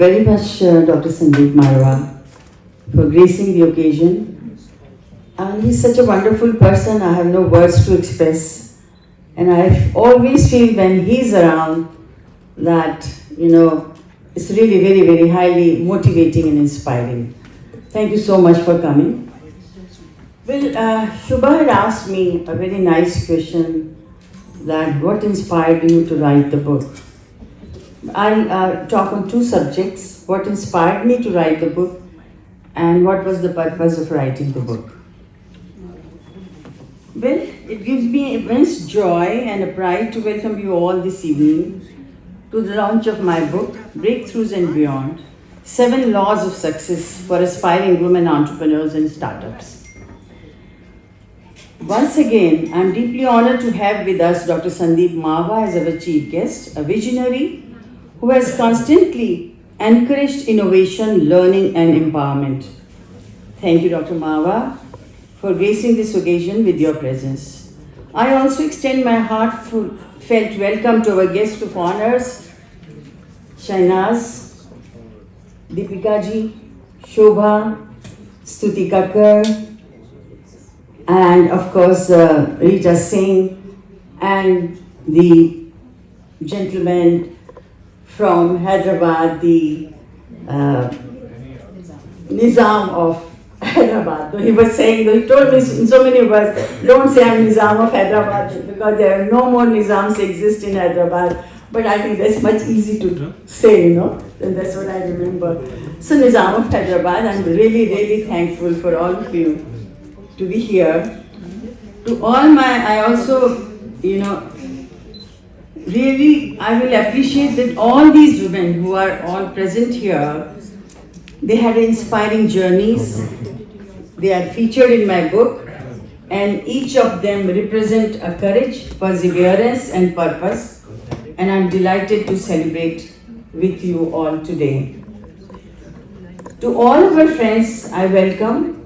very much, Dr. Sandeep Marwa, for gracing the occasion. And he's such a wonderful person, I have no words to express. And I always feel when he's around that, it's really very, very highly motivating and inspiring. Thank you so much for coming. Well, Shubha had asked me a very nice question, that what inspired you to write the book? I'll talk on two subjects: what inspired me to write the book and what was the purpose of writing the book. Well, it gives me immense joy and a pride to welcome you all this evening to the launch of my book, Breakthroughs and Beyond, 7 Laws of Success for Aspiring Women Entrepreneurs and Startups. Once again, I am deeply honored to have with us Dr. Sandeep Marwa as our chief guest, a visionary who has constantly encouraged innovation, learning and empowerment. Thank you, Dr. Marwa, for gracing this occasion with your presence. I also extend my heartfelt welcome to our guest of honors, Shahnaz, Deepika ji, Shobha, Stuti Kakkar, and of course Rita Singh, and the gentleman from Hyderabad, the Nizam of Hyderabad. Though he was saying, though he told me in so many words, don't say I'm Nizam of Hyderabad, because there are no more Nizams exist in Hyderabad. But I think that's much easy to say, and that's what I remember. So Nizam of Hyderabad, I'm really, really thankful for all of you to be here. To all I also, really, I will appreciate that all these women who are all present here, they had inspiring journeys. They are featured in my book, and each of them represent a courage, perseverance, and purpose. And I'm delighted to celebrate with you all today. To all of our friends, I welcome,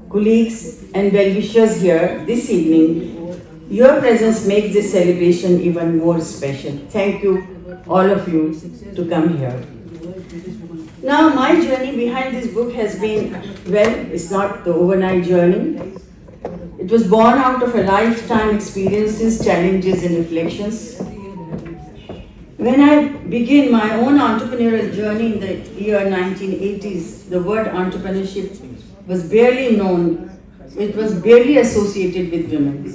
colleagues and well-wishers here this evening. Your presence makes this celebration even more special. Thank you, all of you, to come here. Now, my journey behind this book has been, well, it's not the overnight journey. It was born out of a lifetime experiences, challenges and reflections. When I began my own entrepreneurial journey in the year 1980s, the word entrepreneurship was barely known. It was barely associated with women,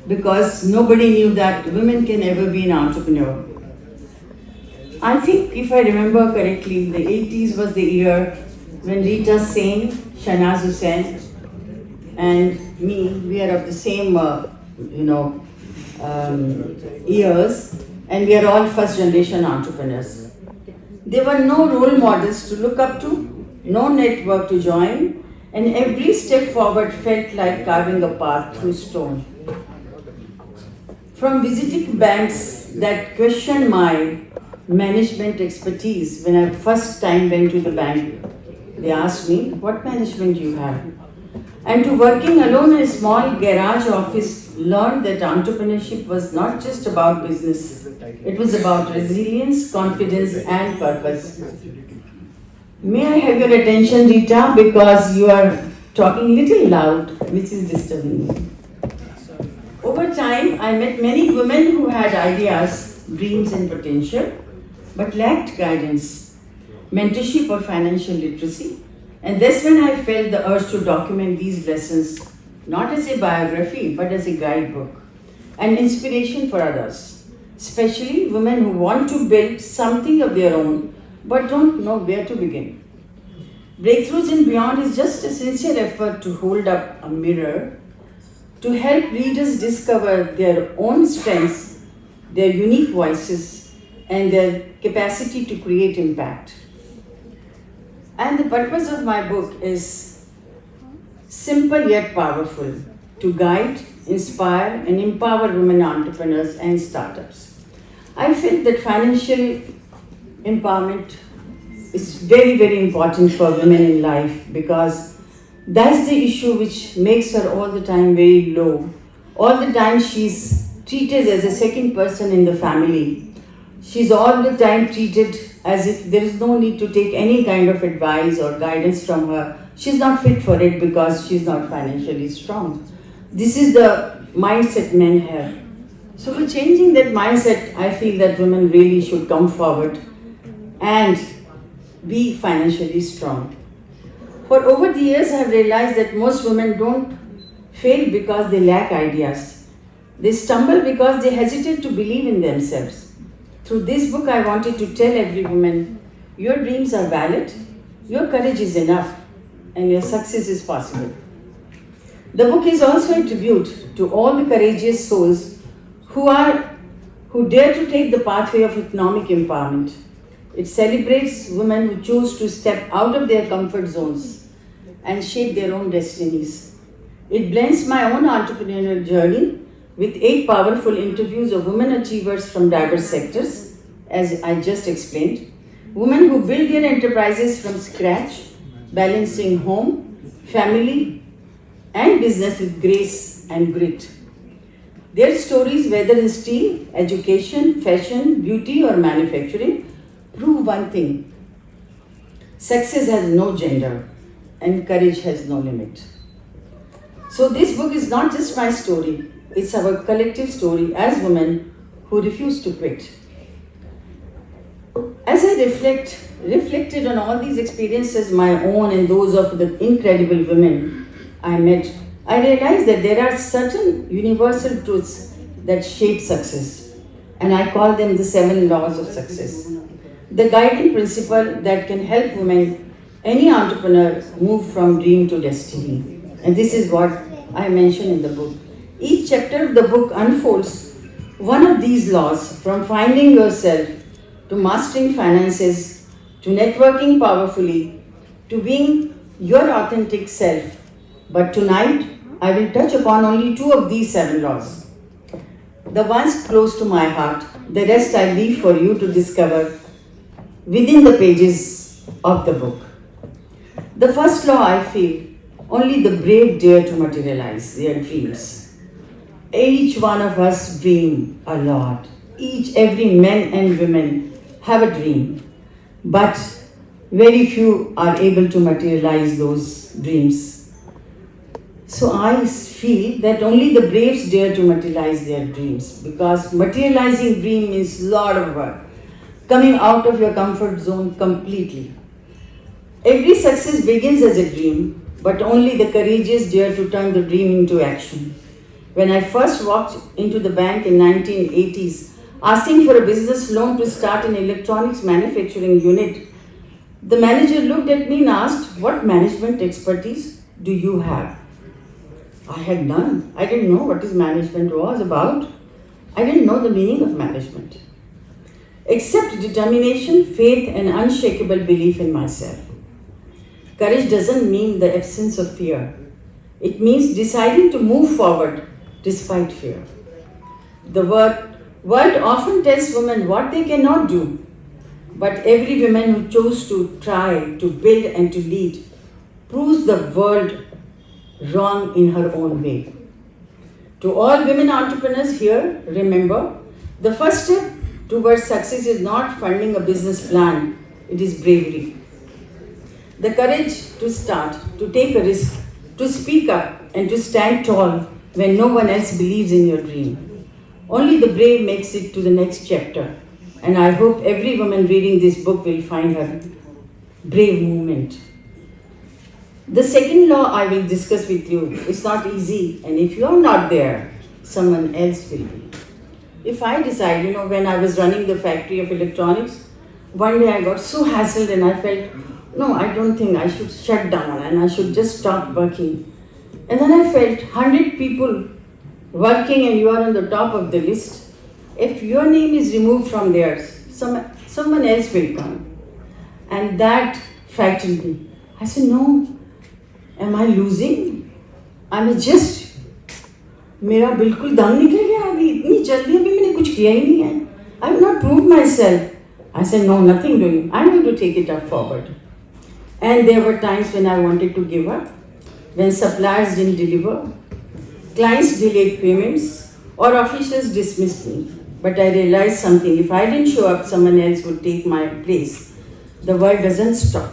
because nobody knew that women can ever be an entrepreneur. I think, if I remember correctly, the 80s was the year when Rita Singh, Shahnaz Hussain, and me, we are of the same, years, and we are all first generation entrepreneurs. There were no role models to look up to, no network to join, and every step forward felt like carving a path through stone. From visiting banks that questioned my management expertise when I first time went to the bank, they asked me, what management do you have? And to working alone in a small garage office, learned that entrepreneurship was not just about business. It was about resilience, confidence and purpose. May I have your attention, Rita, because you are talking little loud, which is disturbing me. Over time, I met many women who had ideas, dreams and potential, but lacked guidance, mentorship or financial literacy. And that's when I felt the urge to document these lessons, not as a biography, but as a guidebook, and inspiration for others, especially women who want to build something of their own, but don't know where to begin. Breakthroughs and Beyond is just a sincere effort to hold up a mirror to help readers discover their own strengths, their unique voices, and their capacity to create impact. And the purpose of my book is simple yet powerful: to guide, inspire, and empower women entrepreneurs and startups. I feel that financial empowerment is very, very important for women in life, because that's the issue which makes her all the time very low. All the time she's treated as a second person in the family. She's all the time treated as if there is no need to take any kind of advice or guidance from her. She's not fit for it because she's not financially strong. This is the mindset men have. So for changing that mindset, I feel that women really should come forward and be financially strong. For over the years, I have realized that most women don't fail because they lack ideas. They stumble because they hesitate to believe in themselves. Through this book, I wanted to tell every woman, your dreams are valid, your courage is enough, and your success is possible. The book is also a tribute to all the courageous souls who dare to take the pathway of economic empowerment. It celebrates women who choose to step out of their comfort zones and shape their own destinies. It blends my own entrepreneurial journey with 8 powerful interviews of women achievers from diverse sectors, as I just explained, women who build their enterprises from scratch, balancing home, family, and business with grace and grit. Their stories, whether in steel, education, fashion, beauty, or manufacturing, prove one thing: success has no gender and courage has no limit. So, this book is not just my story, it's our collective story as women who refuse to quit. As I reflected on all these experiences, my own and those of the incredible women I met, I realized that there are certain universal truths that shape success, and I call them the 7 laws of success. The guiding principle that can help women, any entrepreneur, move from dream to destiny. And this is what I mention in the book. Each chapter of the book unfolds one of these laws, from finding yourself to mastering finances to networking powerfully to being your authentic self. But tonight, I will touch upon only 2 of these 7 laws. The ones close to my heart, the rest I leave for you to discover within the pages of the book. The first law, I feel, only the brave dare to materialize their dreams. Each one of us dream a lot. Every man and women have a dream, but very few are able to materialize those dreams. So I feel that only the braves dare to materialize their dreams, because materializing dream is a lot of work, coming out of your comfort zone completely. Every success begins as a dream, but only the courageous dare to turn the dream into action. When I first walked into the bank in 1980s, asking for a business loan to start an electronics manufacturing unit, the manager looked at me and asked, "What management expertise do you have?" I had none. I didn't know what this management was about. I didn't know the meaning of management, except determination, faith, and unshakable belief in myself. Courage doesn't mean the absence of fear. It means deciding to move forward despite fear. The world often tells women what they cannot do, but every woman who chose to try, to build, and to lead proves the world wrong in her own way. To all women entrepreneurs here, remember, the first step towards success is not funding a business plan, it is bravery. The courage to start, to take a risk, to speak up, and to stand tall when no one else believes in your dream. Only the brave makes it to the next chapter, and I hope every woman reading this book will find her brave moment. The second law I will discuss with you is not easy, and if you are not there, someone else will be. If I decide, when I was running the factory of electronics, one day I got so hassled and I felt, no, I don't think I should shut down and I should just stop working. And then I felt 100 people working and you are on the top of the list. If your name is removed from theirs, someone else will come. And that frightened me. I said, no, am I losing? I'm just, मेरा बिल्कुल दम निकल गया अभी इतनी जल्दी अभी मैंने कुछ किया ही नहीं है. I have not proved myself. I said, no, nothing doing. I'm going to take it up forward. And there were times when I wanted to give up, when suppliers didn't deliver, clients delayed payments, or officials dismissed me. But I realized something. If I didn't show up, someone else would take my place. The world doesn't stop.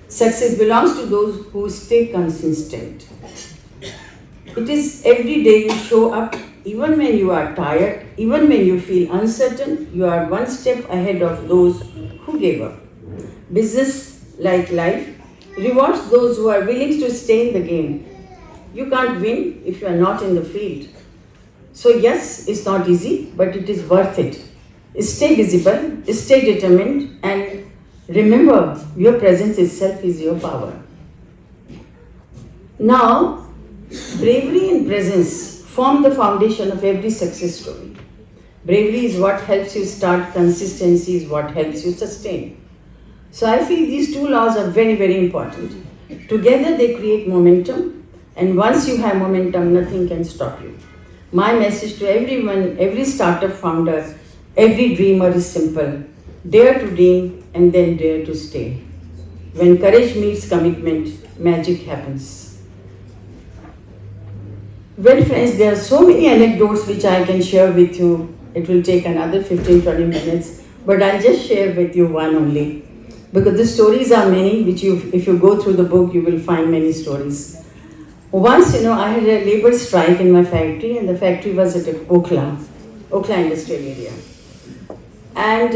Success belongs to those who stay consistent. It is every day you show up, even when you are tired, even when you feel uncertain, you are one step ahead of those who gave up. Business, like life, rewards those who are willing to stay in the game. You can't win if you are not in the field. So yes, it's not easy, but it is worth it. Stay visible, stay determined, and remember, your presence itself is your power. Now, bravery and presence form the foundation of every success story. Bravery is what helps you start, consistency is what helps you sustain. So I feel these two laws are very, very important. Together they create momentum, and once you have momentum, nothing can stop you. My message to everyone, every startup founder, every dreamer is simple. Dare to dream and then dare to stay. When courage meets commitment, magic happens. Well friends, there are so many anecdotes which I can share with you. It will take another 15-20 minutes, but I'll just share with you one only. Because the stories are many, which if you go through the book, you will find many stories. Once, I had a labor strike in my factory, and the factory was at Okla industrial area. And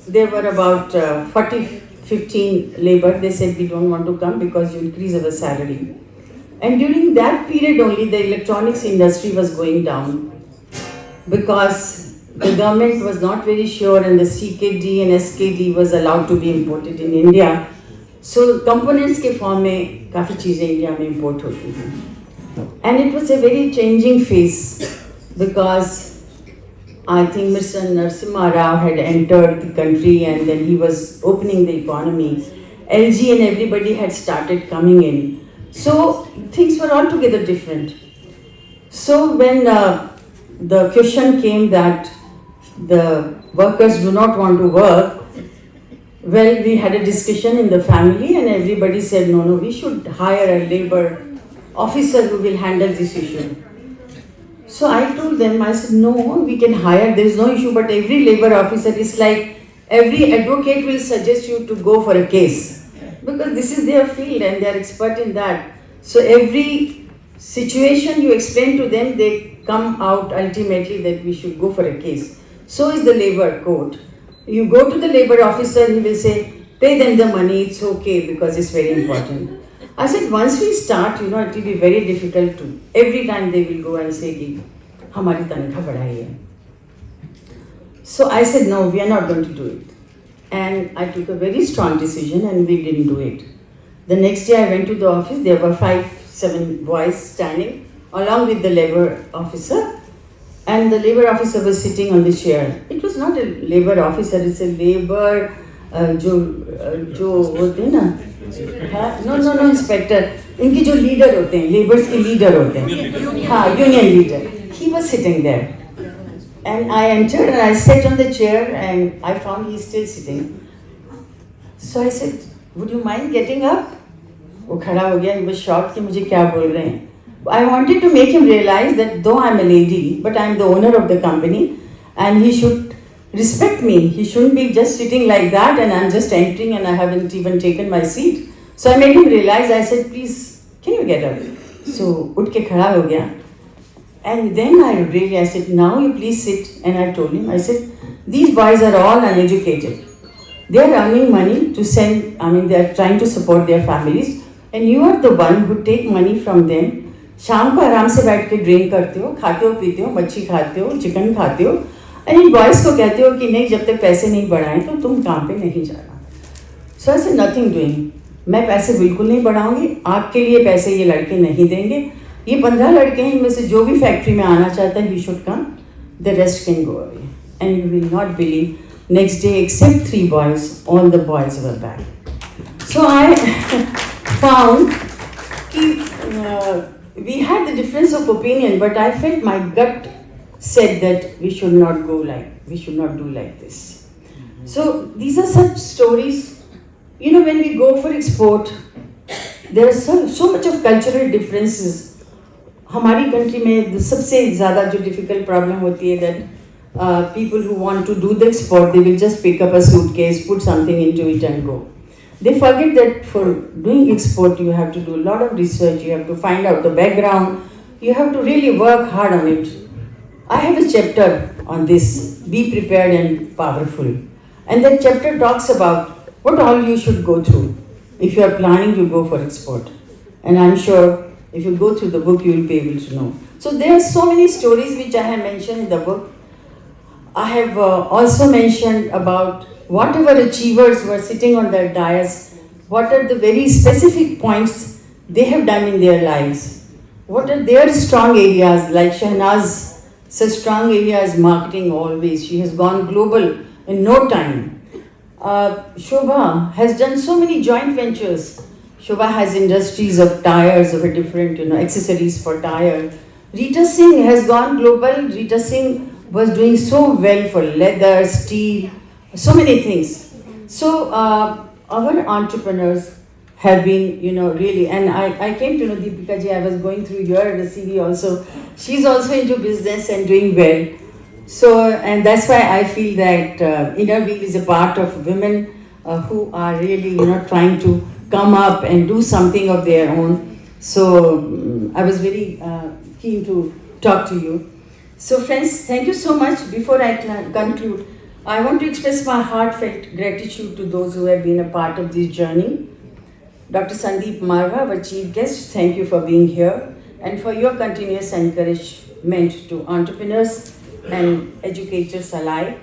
there were about 15 labor. They said, we don't want to come because you increase our salary. And during that period only, the electronics industry was going down because the government was not very sure, and the CKD and SKD was allowed to be imported in India. So components के form में काफ़ी चीज़ें India में import होती हैं. And it was a very changing phase because I think Mr. Narasimha Rao had entered the country, and then he was opening the economy. LG and everybody had started coming in. So things were altogether different. So when the question came that the workers do not want to work, well, we had a discussion in the family, and everybody said, no, we should hire a labor officer who will handle this issue. So I told them, I said, no, we can hire, there is no issue, but every labor officer is like, every advocate will suggest you to go for a case. Because this is their field and they are expert in that. So every situation you explain to them, they come out ultimately that we should go for a case. So is the labor code. You go to the labor officer, he will say, pay them the money, it's okay because it's very important. I said, once we start, it will be very difficult to. Every time they will go and say, hamari tankha badhai hai. So I said, no, we are not going to do it. And I took a very strong decision and we didn't do it. The next day I went to the office, there were 5-7 boys standing along with the labor officer. And the labor officer was sitting on the chair. It was not a labor officer, it's a labor, जो होते हैं ना, no, inspector. इनके जो leader होते हैं, laborers के leader होते हैं, हाँ, union leader. He was sitting there. And I entered and I sat on the chair and I found he's still sitting. So I said, would you mind getting up? वो खड़ा हो गया, he was shocked कि मुझे क्या बोल रहे हैं. I wanted to make him realize that though I'm a lady, but I'm the owner of the company and he should respect me. He shouldn't be just sitting like that and I'm just entering and I haven't even taken my seat. So I made him realize, I said, please, can you get up? So, उठ के खड़ा हो गया. And then I said, now you please sit. And I told him, I said, these boys are all uneducated. They are earning money to send, they are trying to support their families. And you are the one who take money from them. शाम को आराम से बैठ के drink करते हो, खाते हो, पीते हो, मच्छी खाते हो, चिकन खाते हो, and इन बॉयज़ को कहते हो कि नहीं, जब तक पैसे नहीं बढ़ाएं तो तुम काम पे नहीं जाना. So I said nothing doing. मैं पैसे बिल्कुल नहीं बढ़ाऊंगी, आपके लिए पैसे ये लड़के नहीं देंगे. ये 15 लड़के हैं, इनमें से जो भी फैक्ट्री में आना चाहता है, he should come. The rest can go away. And you will not believe, next day except 3 boys, all the boys were back. So I found that we had the difference of opinion, but I felt my gut said that we should not do like this. So these are such stories. When we go for export, there are so much of cultural differences. हमारी country में सबसे ज़्यादा जो difficult problem होती है that people who want to do the export, they will just pick up a suitcase, put something into it and go. They forget that for doing export, you have to do a lot of research, you have to find out the background, you have to really work hard on it. I have a chapter on this, be prepared and powerful. And that chapter talks about what all you should go through if you are planning to go for export. And I'm sure if you go through the book, you will be able to know. So there are so many stories which I have mentioned in the book. I have also mentioned about whatever achievers were sitting on their dais, what are the very specific points they have done in their lives. What are their strong areas, like Shahnaz, such strong area is marketing always. She has gone global in no time. Shobha has done so many joint ventures. Shobha has industries of tires, of a different, accessories for tire. Rita Singh has gone global. Rita Singh was doing so well for leather, steel, so many things. So our entrepreneurs have been, really, and I came to know Deepika ji, I was going through your CV also. She's also into business and doing well. So, and that's why I feel that Inner Wheel is a part of women who are really, trying to come up and do something of their own. So, I was very keen to talk to you. So, friends, thank you so much. Before I conclude, I want to express my heartfelt gratitude to those who have been a part of this journey. Dr. Sandeep Marva, our chief guest, thank you for being here and for your continuous encouragement to entrepreneurs and educators alike.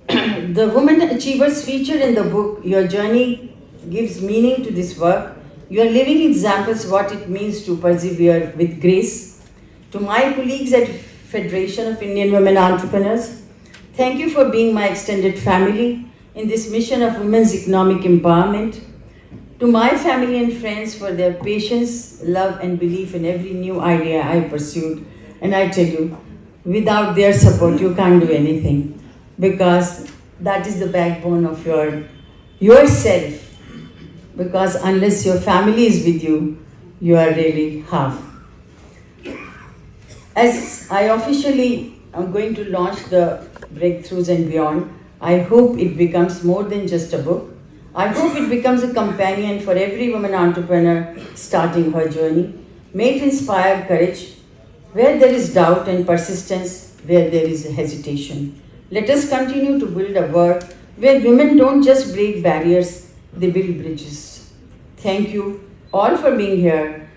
The women achievers featured in the book, your journey gives meaning to this work. You are living examples what it means to persevere with grace. To my colleagues at Federation of Indian Women Entrepreneurs, thank you for being my extended family in this mission of women's economic empowerment. To my family and friends for their patience, love and belief in every new idea I pursued. And I tell you, without their support, you can't do anything, because that is the backbone of yourself. Because unless your family is with you, you are really half. As I officially am going to launch the Breakthroughs and Beyond, I hope it becomes more than just a book. I hope it becomes a companion for every woman entrepreneur starting her journey. May it inspire courage where there is doubt and persistence where there is hesitation. Let us continue to build a world where women don't just break barriers, they build bridges. Thank you all for being here,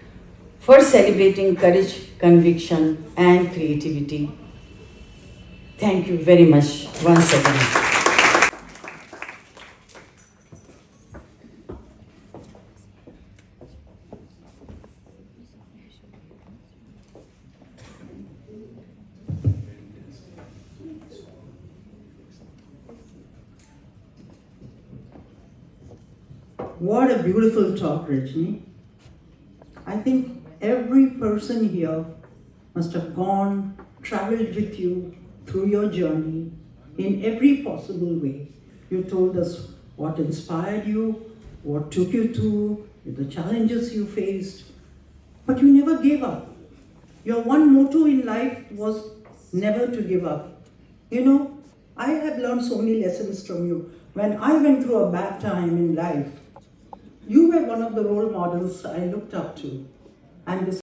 for celebrating courage, conviction, and creativity. Thank you very much once again. What a beautiful talk, Rajni. I think every person here must have traveled with you through your journey in every possible way. You told us what inspired you, what took you through, the challenges you faced, but you never gave up. Your one motto in life was never to give up. I have learned so many lessons from you. When I went through a bad time in life, you were one of the role models I looked up to. And this